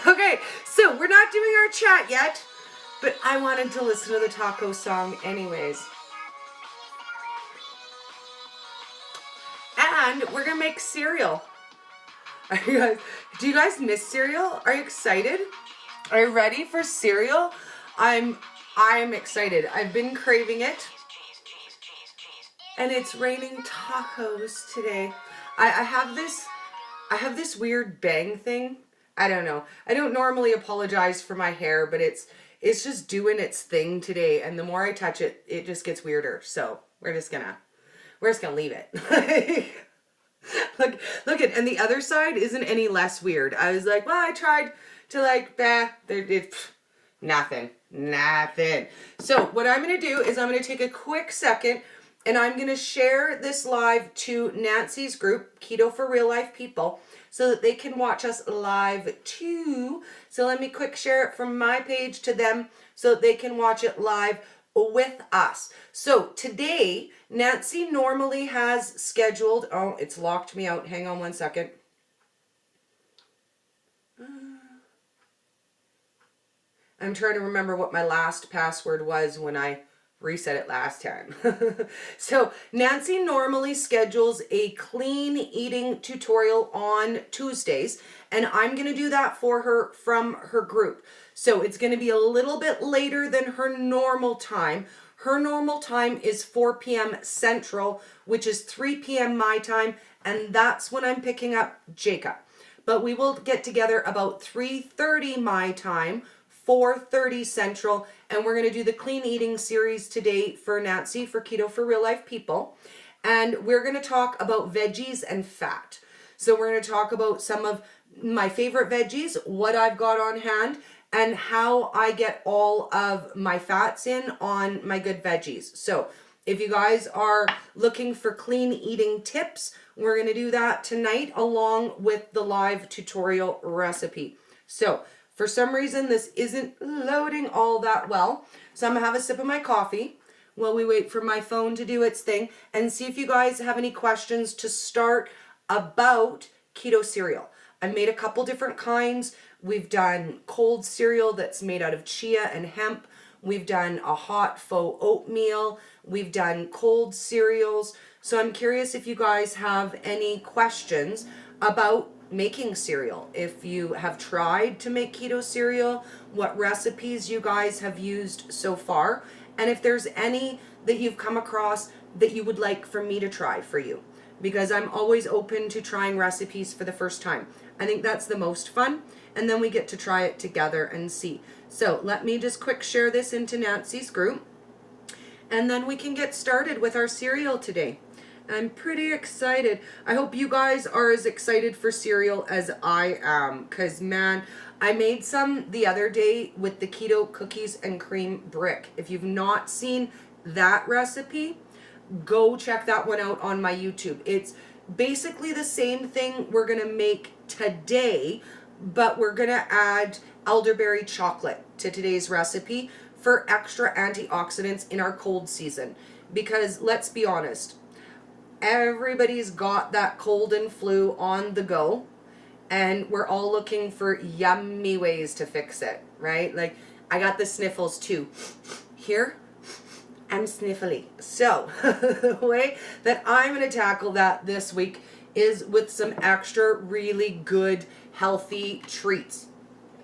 Okay, so we're not doing our chat yet, but I wanted to listen to the taco song anyways. And we're gonna make cereal. Do you guys miss cereal? Are you excited? Are you ready for cereal? I'm excited. I've been craving it. And it's raining tacos today. I have this weird bang thing. I don't know. I don't normally apologize for my hair, but it's just doing its thing today, and the more I touch it, it just gets weirder. So we're just gonna leave it. Look at, and the other side isn't any less weird. I was like, well, I tried to nothing. So what I'm gonna do is I'm gonna take a quick second, and I'm gonna share this live to Nancy's group, Keto for Real Life People, so that they can watch us live too. So let me quick share it from my page to them so that they can watch it live with us. So today, Nancy normally has scheduled, oh, it's locked me out. Hang on one second. I'm trying to remember what my last password was when I reset it last time. So Nancy normally schedules a clean eating tutorial on Tuesdays, and I'm going to do that for her from her group. So it's going to be a little bit later than her normal time. Her normal time is 4 p.m. Central, which is 3 p.m. my time, and that's when I'm picking up Jacob. But we will get together about 3:30 my time, 4:30 Central, and we're going to do the clean eating series today for Nancy for Keto for Real Life People. And we're going to talk about veggies and fat. So we're going to talk about some of my favorite veggies, what I've got on hand, and how I get all of my fats in on my good veggies. So if you guys are looking for clean eating tips, we're going to do that tonight along with the live tutorial recipe. So for some reason, this isn't loading all that well. So I'm going to have a sip of my coffee while we wait for my phone to do its thing and see if you guys have any questions to start about keto cereal. I've made a couple different kinds. We've done cold cereal that's made out of chia and hemp. We've done a hot faux oatmeal. We've done cold cereals. So I'm curious if you guys have any questions about making cereal. If you have tried to make keto cereal, what recipes you guys have used so far, and if there's any that you've come across that you would like for me to try for you, because I'm always open to trying recipes for the first time. I think that's the most fun, and then we get to try it together and see. So let me just quick share this into Nancy's group, and then we can get started with our cereal today. I'm pretty excited. I hope you guys are as excited for cereal as I am, because man, I made some the other day with the keto cookies and cream brick. If you've not seen that recipe, go check that one out on my YouTube. It's basically the same thing we're gonna make today, but we're gonna add elderberry chocolate to today's recipe for extra antioxidants in our cold season. Because let's be honest, everybody's got that cold and flu on the go, and we're all looking for yummy ways to fix it, right? Like, I got the sniffles too. Here, I'm sniffly. So the way that I'm going to tackle that this week is with some extra really good healthy treats.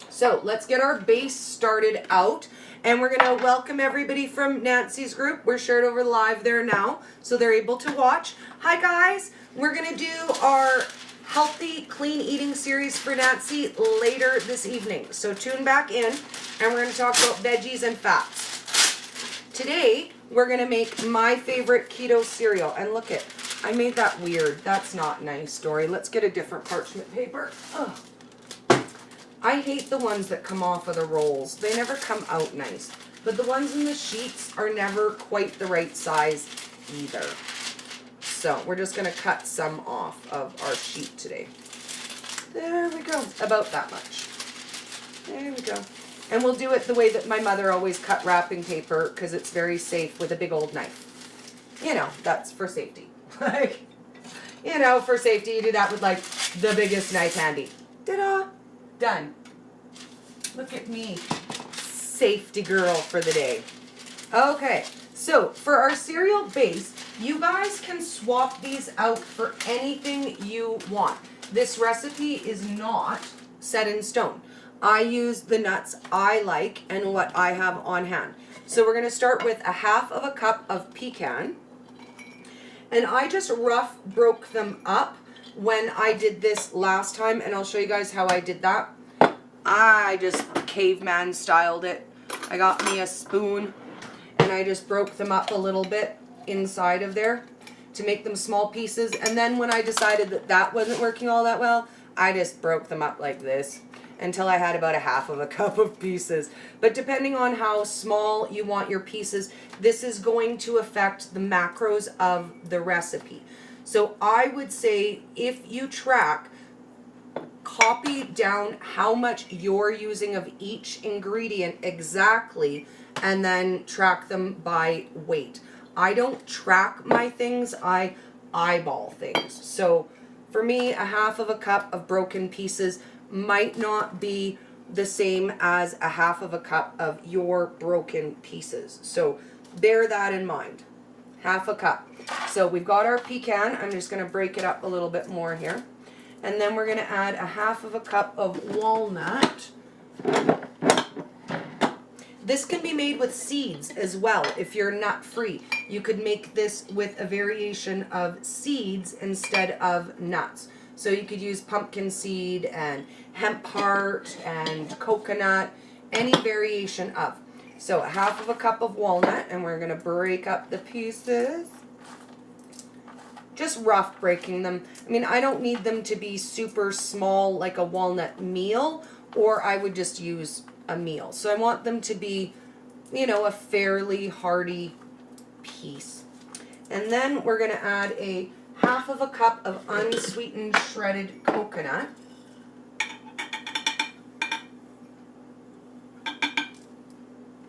So let's get our base started out, and we're going to welcome everybody from Nancy's group. We're shared over live there now, so they're able to watch. Hi guys, we're going to do our healthy clean eating series for Nancy later this evening. So tune back in, and we're going to talk about veggies and fats. Today, we're going to make my favorite keto cereal. And look it, I made that weird. That's not nice, Dory. Let's get a different parchment paper. Ugh. I hate the ones that come off of the rolls. They never come out nice. But the ones in the sheets are never quite the right size either. So we're just going to cut some off of our sheet today. There we go. About that much. There we go. And we'll do it the way that my mother always cut wrapping paper, because it's very safe with a big old knife. You know, that's for safety. Like, you know, for safety, you do that with like the biggest knife handy. Ta-da! Done. Look at me. Safety girl for the day. Okay, so for our cereal base, you guys can swap these out for anything you want. This recipe is not set in stone. I use the nuts I like and what I have on hand. So we're going to start with a half of a cup of pecan. And I just rough broke them up when I did this last time, and I'll show you guys how I did that. I just caveman styled it. I got me a spoon and I just broke them up a little bit inside of there to make them small pieces. And then when I decided that that wasn't working all that well, I just broke them up like this until I had about a half of a cup of pieces. But depending on how small you want your pieces, this is going to affect the macros of the recipe. So I would say if you track, copy down how much you're using of each ingredient exactly, and then track them by weight. I don't track my things, I eyeball things. So for me, a half of a cup of broken pieces might not be the same as a half of a cup of your broken pieces. So bear that in mind. Half a cup. So we've got our pecan. I'm just going to break it up a little bit more here. And then we're going to add a half of a cup of walnut. This can be made with seeds as well if you're nut free. You could make this with a variation of seeds instead of nuts. So you could use pumpkin seed and hemp heart and coconut, any variation of. So a half of a cup of walnut, and we're going to break up the pieces. Just rough breaking them. I mean, I don't need them to be super small like a walnut meal, or I would just use a meal. So I want them to be, you know, a fairly hearty piece. And then we're going to add a half of a cup of unsweetened shredded coconut.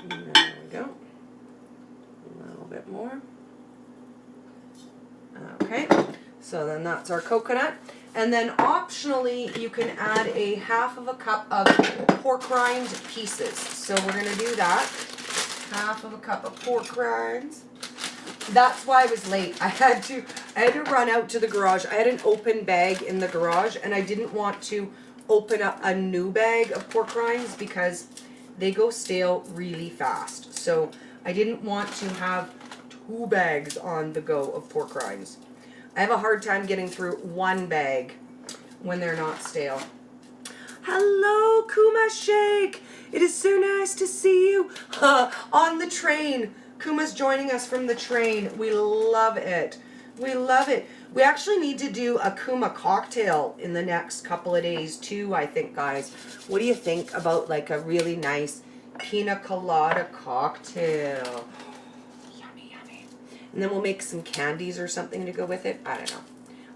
And there we go. A little bit more. Okay, so then that's our coconut. And then optionally, you can add a half of a cup of pork rind pieces. So we're going to do that. Half of a cup of pork rinds. That's why I was late. I had to run out to the garage. I had an open bag in the garage, and I didn't want to open up a new bag of pork rinds because they go stale really fast. So I didn't want to have 2 bags on the go of pork rinds. I have a hard time getting through 1 bag when they're not stale. Hello, Kuma Shake. It is so nice to see you on the train. Kuma's joining us from the train. We love it. We love it. We actually need to do a Kuma cocktail in the next couple of days too, I think, guys. What do you think about like a really nice pina colada cocktail? Yummy, yummy. And then we'll make some candies or something to go with it. I don't know.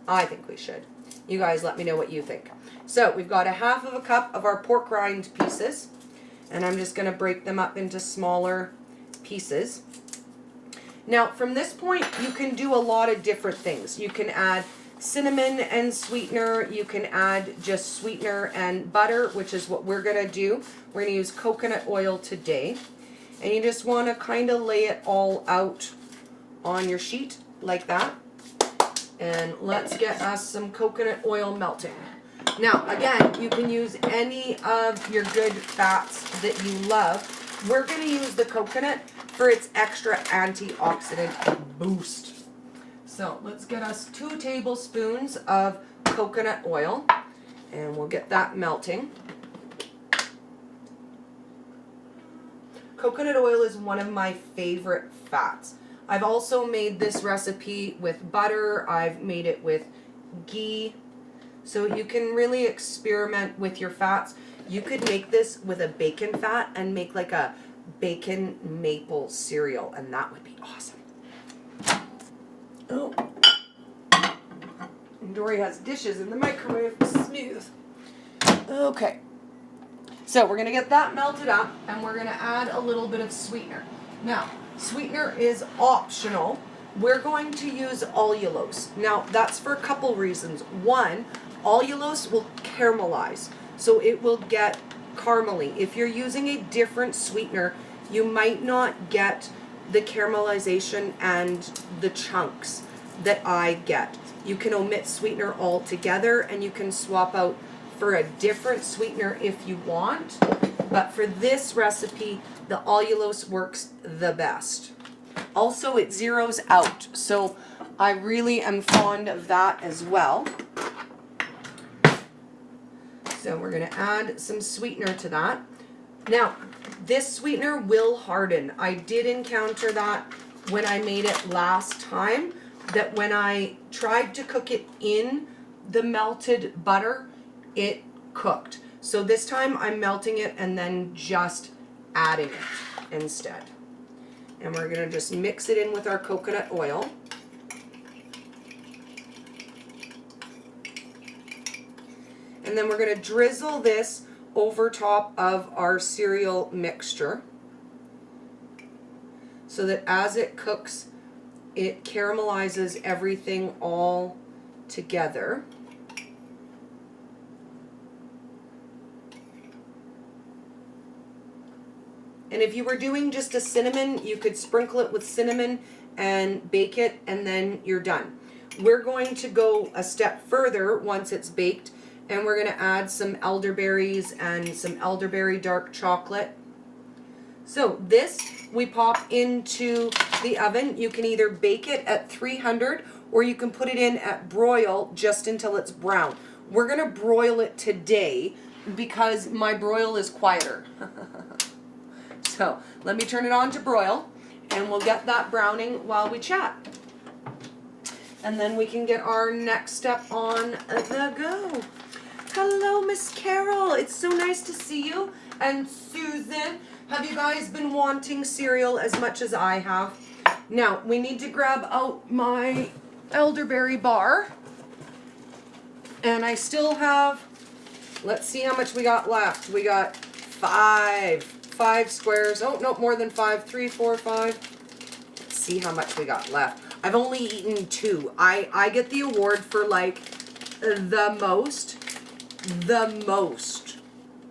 I think we should. You guys let me know what you think. So we've got a half of a cup of our pork rind pieces. And I'm just going to break them up into smaller pieces. Now, from this point, you can do a lot of different things. You can add cinnamon and sweetener. You can add just sweetener and butter, which is what we're going to do. We're going to use coconut oil today. And you just want to kind of lay it all out on your sheet like that. And let's get us some coconut oil melting. Now, again, you can use any of your good fats that you love. We're going to use the coconut for its extra antioxidant boost. So let's get us 2 tablespoons of coconut oil, and we'll get that melting. Coconut oil is one of my favorite fats. I've also made this recipe with butter. I've made it with ghee. So you can really experiment with your fats. You could make this with a bacon fat and make like a bacon maple cereal, and that would be awesome. Oh. And Dory has dishes in the microwave. Smooth. Okay. So we're going to get that melted up, and we're going to add a little bit of sweetener. Now, sweetener is optional. We're going to use allulose. Now, that's for a couple reasons. One, allulose will caramelize. So it will get caramely. If you're using a different sweetener, you might not get the caramelization and the chunks that I get. You can omit sweetener altogether, and you can swap out for a different sweetener if you want. But for this recipe, the allulose works the best. Also, it zeroes out, so I really am fond of that as well. So we're going to add some sweetener to that. Now, this sweetener will harden. I did encounter that when I made it last time, that when I tried to cook it in the melted butter, it cooked. So this time I'm melting it and then just adding it instead. And we're going to just mix it in with our coconut oil. And then we're going to drizzle this over top of our cereal mixture so that as it cooks, it caramelizes everything all together. And if you were doing just a cinnamon, you could sprinkle it with cinnamon and bake it, and then you're done. We're going to go a step further once it's baked, and we're going to add some elderberries and some elderberry dark chocolate. So this we pop into the oven. You can either bake it at 300 or you can put it in at broil just until it's brown. We're going to broil it today because my broil is quieter. So let me turn it on to broil, and we'll get that browning while we chat. And then we can get our next step on the go. Hello, Miss Carol. It's so nice to see you. And Susan, have you guys been wanting cereal as much as I have? Now, we need to grab out my elderberry bar. And I still have, let's see how much we got left. We got five squares. Oh, no, more than 5. 3, 4, 5. Let's see how much we got left. I've only eaten 2. I get the award for like the most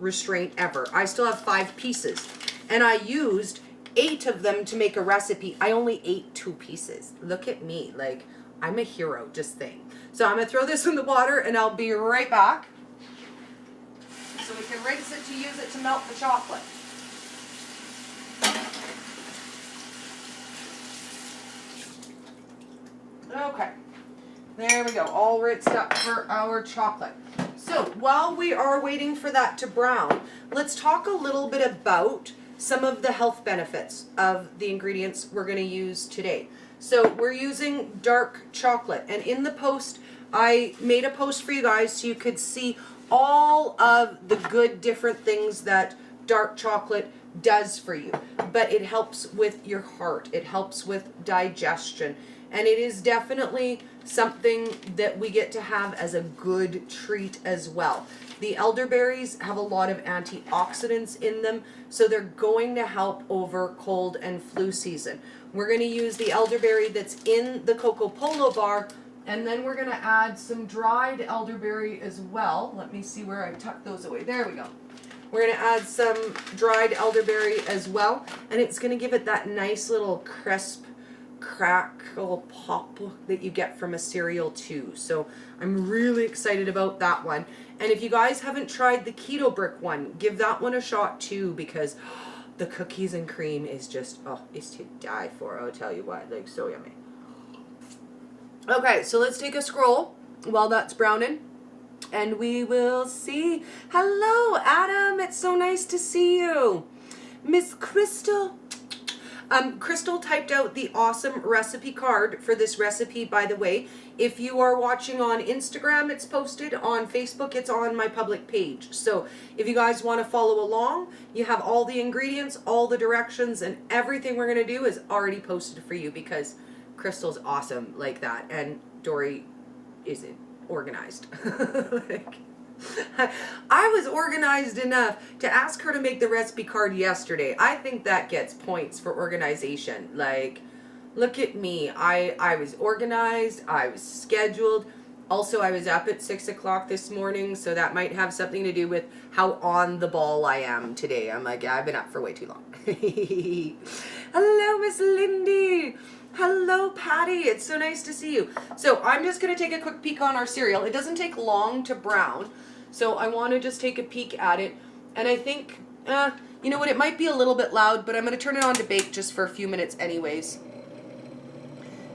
restraint ever. I still have 5 pieces, and I used 8 of them to make a recipe. I only ate 2 pieces. Look at me, like I'm a hero, just saying. So I'm gonna throw this in the water, and I'll be right back. So we can rinse it to use it to melt the chocolate. Okay, there we go, all rinsed up for our chocolate. So while we are waiting for that to brown, let's talk a little bit about some of the health benefits of the ingredients we're going to use today. So we're using dark chocolate, and in the post, I made a post for you guys so you could see all of the good different things that dark chocolate does for you. But it helps with your heart, it helps with digestion, and it is definitely something that we get to have as a good treat as well. The elderberries have a lot of antioxidants in them, so they're going to help over cold and flu season. We're going to use the elderberry that's in the Coco Polo bar, and then we're going to add some dried elderberry as well. Let me see where I tucked those away. There we go. We're going to add some dried elderberry as well, and it's going to give it that nice little crisp crackle pop that you get from a cereal too. So I'm really excited about that one. And if you guys haven't tried the keto brick one, give that one a shot too, because the cookies and cream is just, oh, it's to die for. I'll tell you what, like so yummy. Okay, so let's take a scroll while that's browning, and we will see. Hello, Adam. It's so nice to see you. Miss Crystal. Crystal typed out the awesome recipe card for this recipe, by the way. If you are watching on Instagram, it's posted. On Facebook, it's on my public page. So if you guys want to follow along, you have all the ingredients, all the directions, and everything we're going to do is already posted for you, because Crystal's awesome like that, and Dory isn't organized. Like, I was organized enough to ask her to make the recipe card yesterday. I think that gets points for organization. Like, look at me. I was organized. I was scheduled. Also, I was up at 6 o'clock this morning, so that might have something to do with how on the ball I am today. I'm like, yeah, I've been up for way too long. Hello, Miss Lindy. Hello, Patty. It's so nice to see you. So I'm just going to take a quick peek on our cereal. It doesn't take long to brown, so I want to just take a peek at it. And I think, you know what, it might be a little bit loud, but I'm going to turn it on to bake just for a few minutes anyways.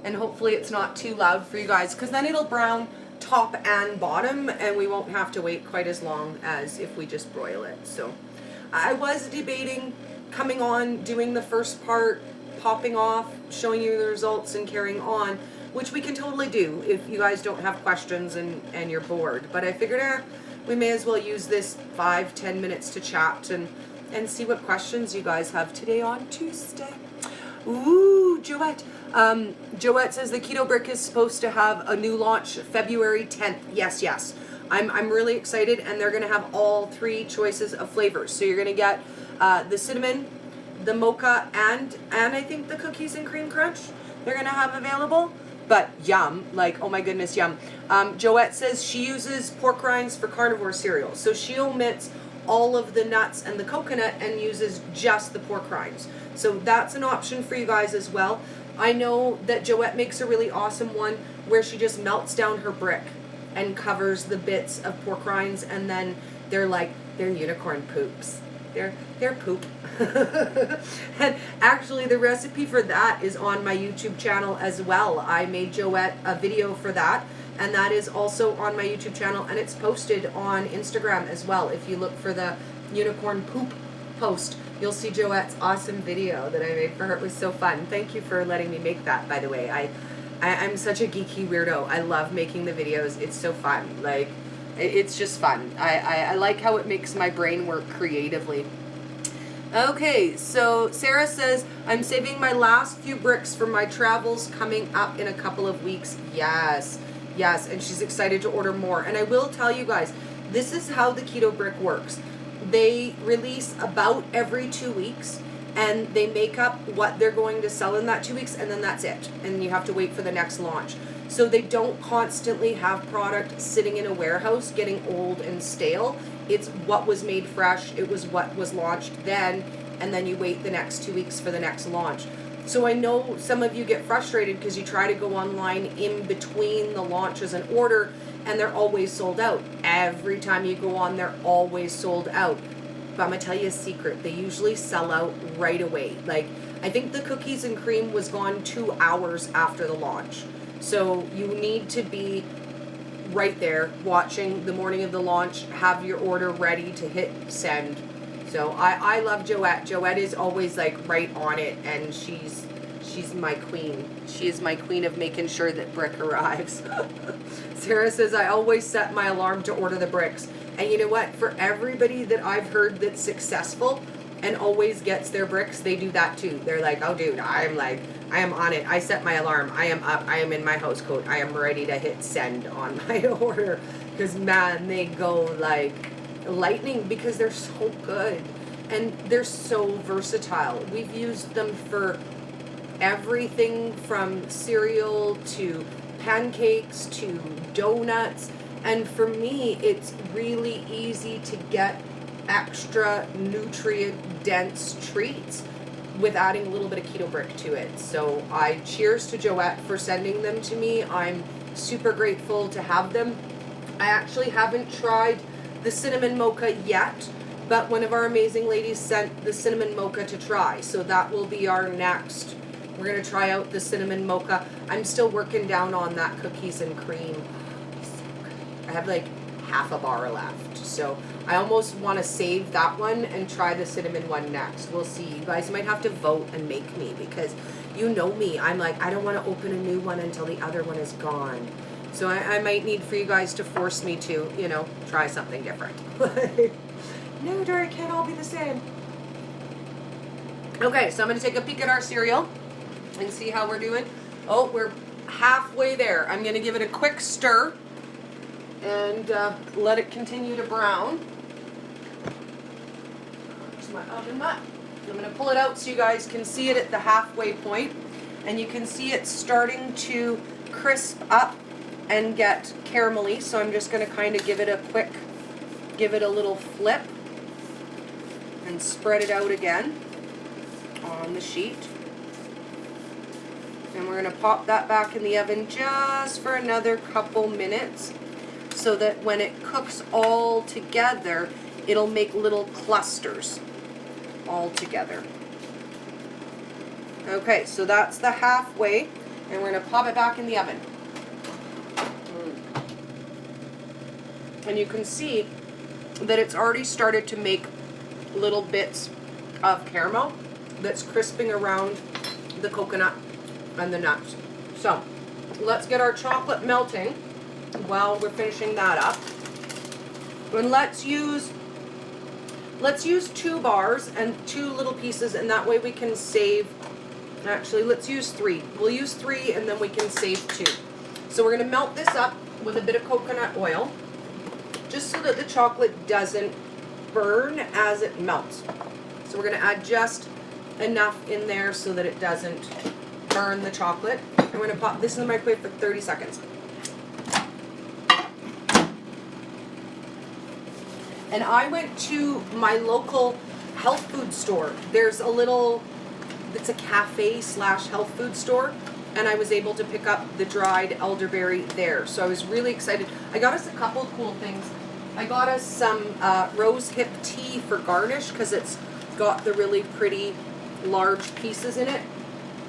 And hopefully it's not too loud for you guys, because then it'll brown top and bottom, and we won't have to wait quite as long as if we just broil it. So I was debating coming on, doing the first part, popping off, showing you the results, and carrying on, which we can totally do if you guys don't have questions and you're bored. But I figured we may as well use this 5-10 minutes to chat and see what questions you guys have today on Tuesday. Ooh, Joette. Joette says the Keto Brick is supposed to have a new launch February 10th. Yes. I'm really excited, and they're going to have all 3 choices of flavors. So you're going to get the cinnamon, the mocha, and I think the cookies and cream crunch they're going to have available. But yum, like, oh my goodness, yum. Joette says she uses pork rinds for carnivore cereal. So she omits all of the nuts and the coconut and uses just the pork rinds. So that's an option for you guys as well. I know that Joette makes a really awesome one where she just melts down her brick and covers the bits of pork rinds, and then they're unicorn poops. They're poop. And actually the recipe for that is on my YouTube channel as well. I made Joette a video for that, and that is also on my YouTube channel, and it's posted on Instagram as well. If you look for the unicorn poop post, you'll see Joette's awesome video that I made for her. It was so fun. Thank you for letting me make that, by the way. I'm such a geeky weirdo. I love making the videos. It's so fun. Like, it's just fun. I like how it makes my brain work creatively. Okay, so Sarah says, I'm saving my last few bricks for my travels coming up in a couple of weeks. Yes, and she's excited to order more. And I will tell you guys, this is how the Keto Brick works. They release about every 2 weeks, and they make up what they're going to sell in that 2 weeks, and then that's it. And you have to wait for the next launch. So they don't constantly have product sitting in a warehouse getting old and stale. It's what was made fresh. It was what was launched then, and then you wait the next 2 weeks for the next launch. So I know some of you get frustrated because you try to go online in between the launches and order, and they're always sold out. Every time you go on, they're always sold out. But I'm going to tell you a secret. They usually sell out right away. Like, I think the cookies and cream was gone 2 hours after the launch. So you need to be right there watching the morning of the launch, have your order ready to hit send. So I love Joette. Joette is always like right on it, and she's my queen. She is my queen of making sure that brick arrives. Sarah says, I always set my alarm to order the bricks. And you know what? For everybody that I've heard that's successful and always gets their bricks, they do that too. They're like, oh dude, I am on it. I set my alarm. I am up. I am in my house coat. I am ready to hit send on my order. Because man, they go like lightning because they're so good. And they're so versatile. We've used them for everything from cereal to pancakes to donuts. And for me, it's really easy to get extra nutrient dense treats with adding a little bit of Keto Brick to it. So I cheers to Joette for sending them to me. I'm super grateful to have them. I actually haven't tried the cinnamon mocha yet, but one of our amazing ladies sent the cinnamon mocha to try. So that will be our next. We're going to try out the cinnamon mocha. I'm still working down on that cookies and cream. I have like half a bar left. So I almost want to save that one and try the cinnamon one next. We'll see. You guys might have to vote and make me, because you know me. I'm like, I don't want to open a new one until the other one is gone. So I might need for you guys to force me to, you know, try something different. No, Dory, it can't all be the same. Okay, so I'm going to take a peek at our cereal and see how we're doing. Oh, we're halfway there. I'm going to give it a quick stir and let it continue to brown. There's my oven mitt. I'm going to pull it out so you guys can see it at the halfway point, and you can see it starting to crisp up and get caramelly, so I'm just going to kind of give it a little flip and spread it out again on the sheet. And we're going to pop that back in the oven just for another couple minutes so that when it cooks all together, it'll make little clusters all together. Okay, so that's the halfway, and we're going to pop it back in the oven. And you can see that it's already started to make little bits of caramel that's crisping around the coconut and the nuts. So let's get our chocolate melting while we're finishing that up. And let's use 2 bars and 2 little pieces, and that way we can save. Actually, let's use 3. We'll use 3 and then we can save 2. So we're going to melt this up with a bit of coconut oil, just so that the chocolate doesn't burn as it melts. So we're going to add just enough in there so that it doesn't burn the chocolate. And we're going to pop this in the microwave for 30 seconds. And I went to my local health food store. There's it's a cafe / health food store, and I was able to pick up the dried elderberry there. So I was really excited. I got us a couple of cool things. I got us some rose hip tea for garnish because it's got the really pretty large pieces in it.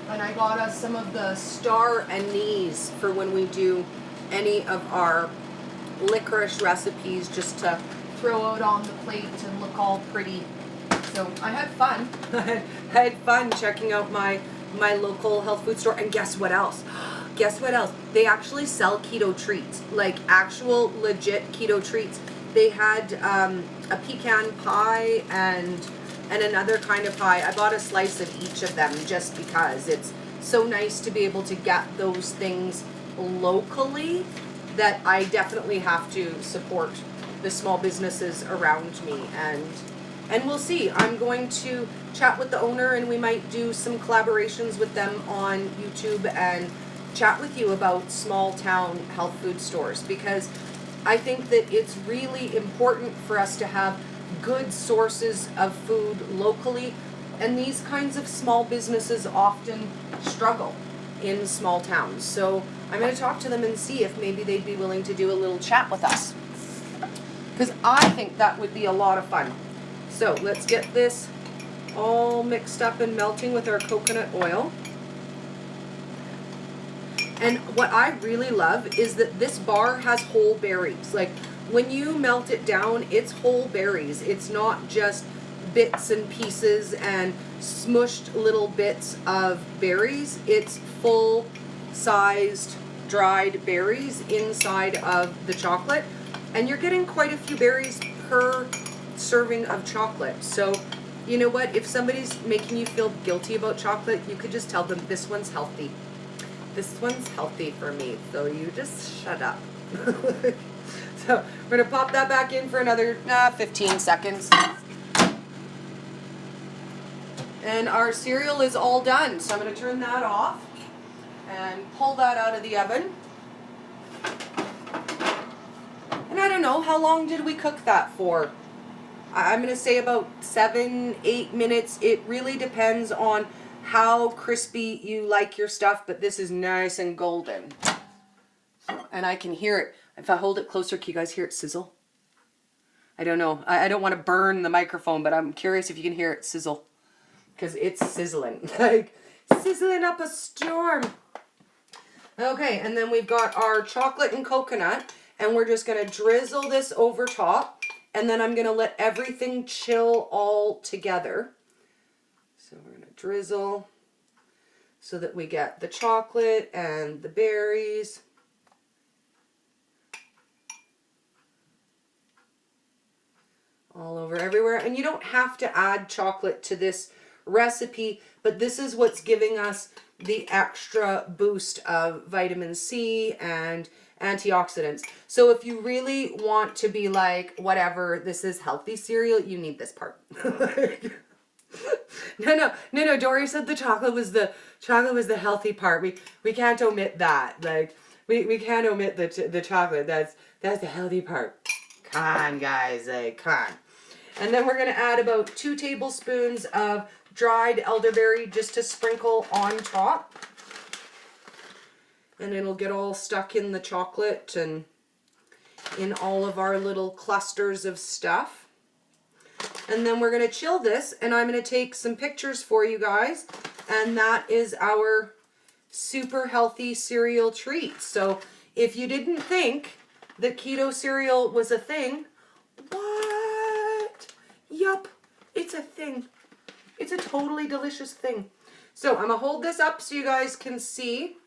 And I got us some of the star anise for when we do any of our licorice recipes, just to throw out on the plate and look all pretty. So I had fun. I had fun checking out my local health food store. And guess what else? Guess what else? They actually sell keto treats, like actual legit keto treats. They had a pecan pie and another kind of pie. I bought a slice of each of them just because it's so nice to be able to get those things locally, that I definitely have to support the small businesses around me. And we'll see. I'm going to chat with the owner, and we might do some collaborations with them on YouTube and chat with you about small town health food stores, because I think that it's really important for us to have good sources of food locally, and these kinds of small businesses often struggle in small towns. So I'm going to talk to them and see if maybe they'd be willing to do a little chat with us, because I think that would be a lot of fun. So let's get this all mixed up and melting with our coconut oil. And what I really love is that this bar has whole berries. Like, when you melt it down, it's whole berries. It's not just bits and pieces and smushed little bits of berries. It's full-sized dried berries inside of the chocolate. And you're getting quite a few berries per serving of chocolate. So, you know what? If somebody's making you feel guilty about chocolate, you could just tell them, this one's healthy. This one's healthy for me, so you just shut up. So we're going to pop that back in for another 15 seconds. And our cereal is all done. So I'm going to turn that off and pull that out of the oven. And I don't know, how long did we cook that for? I'm going to say about 7-8 minutes. It really depends on how crispy you like your stuff, but this is nice and golden. And I can hear it. If I hold it closer, can you guys hear it sizzle? I don't know. I don't want to burn the microphone, but I'm curious if you can hear it sizzle. Because it's sizzling. Like, sizzling up a storm. Okay, and then we've got our chocolate and coconut, and we're just going to drizzle this over top, and then I'm going to let everything chill all together. So we're going to drizzle so that we get the chocolate and the berries. All over everywhere. And you don't have to add chocolate to this recipe, but this is what's giving us the extra boost of vitamin C and antioxidants. So if you really want to be like, whatever, this is healthy cereal, you need this part. No. Dory said the chocolate was the healthy part. We can't omit that. Like, we can't omit the chocolate. That's the healthy part. Come on, guys, come on. And then we're going to add about 2 tablespoons of dried elderberry just to sprinkle on top. And it'll get all stuck in the chocolate and in all of our little clusters of stuff. And then we're going to chill this, and I'm going to take some pictures for you guys. And that is our super healthy cereal treat. So if you didn't think that keto cereal was a thing, what? Yup, it's a thing. It's a totally delicious thing. So I'm going to hold this up so you guys can see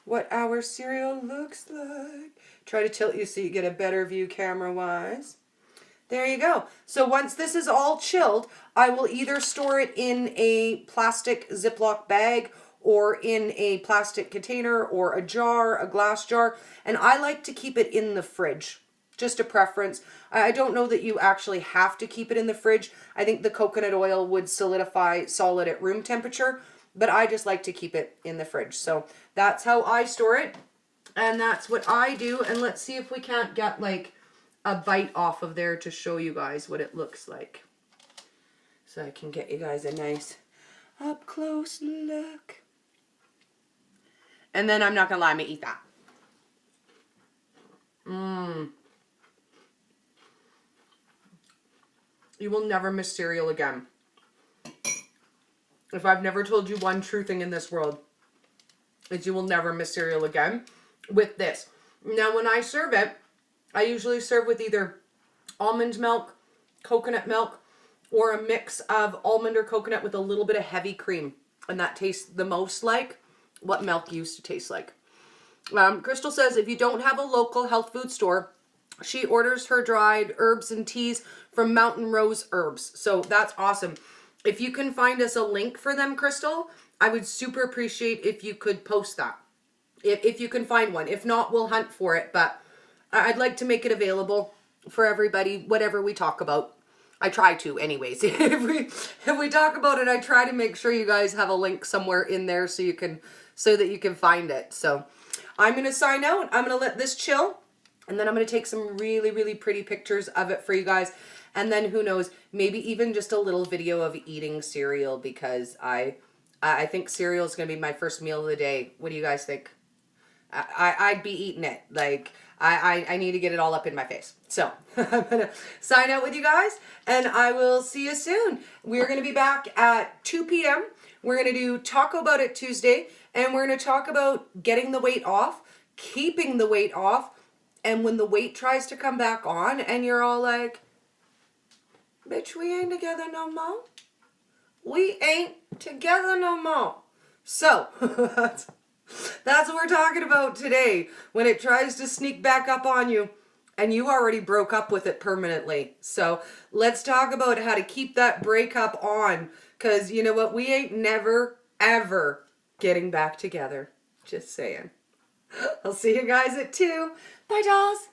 what our cereal looks like. Try to tilt you so you get a better view camera-wise. There you go. So once this is all chilled, I will either store it in a plastic Ziploc bag or in a plastic container or a jar, a glass jar. And I like to keep it in the fridge. Just a preference. I don't know that you actually have to keep it in the fridge. I think the coconut oil would solidify solid at room temperature, but I just like to keep it in the fridge. So that's how I store it, and that's what I do. And let's see if we can't get like a bite off of there to show you guys what it looks like. So I can get you guys a nice up close look. And then I'm not gonna lie, I'm gonna eat that. You will never miss cereal again. If I've never told you one true thing in this world, is you will never miss cereal again with this. Now, when I serve it, I usually serve with either almond milk, coconut milk, or a mix of almond or coconut with a little bit of heavy cream. And that tastes the most like what milk used to taste like. Crystal says if you don't have a local health food store, she orders her dried herbs and teas from Mountain Rose Herbs. So that's awesome. If you can find us a link for them, Crystal, I would super appreciate if you could post that. If you can find one. If not, we'll hunt for it. But I'd like to make it available for everybody, whatever we talk about. I try to anyways. If we talk about it, I try to make sure you guys have a link somewhere in there so that you can find it. So I'm going to sign out. I'm going to let this chill. And then I'm going to take some really, really pretty pictures of it for you guys. And then who knows, maybe even just a little video of eating cereal, because I think cereal is going to be my first meal of the day. What do you guys think? I'd be eating it. Like, I need to get it all up in my face. So I'm going to sign out with you guys, and I will see you soon. We're going to be back at 2 p.m. We're going to do Talk About It Tuesday, and we're going to talk about getting the weight off, keeping the weight off, and when the weight tries to come back on and you're all like, bitch, we ain't together no more. We ain't together no more. So, that's what we're talking about today. When it tries to sneak back up on you and you already broke up with it permanently. So, let's talk about how to keep that breakup on. Because you know what? We ain't never, ever getting back together. Just saying. I'll see you guys at 2. Bye, dolls.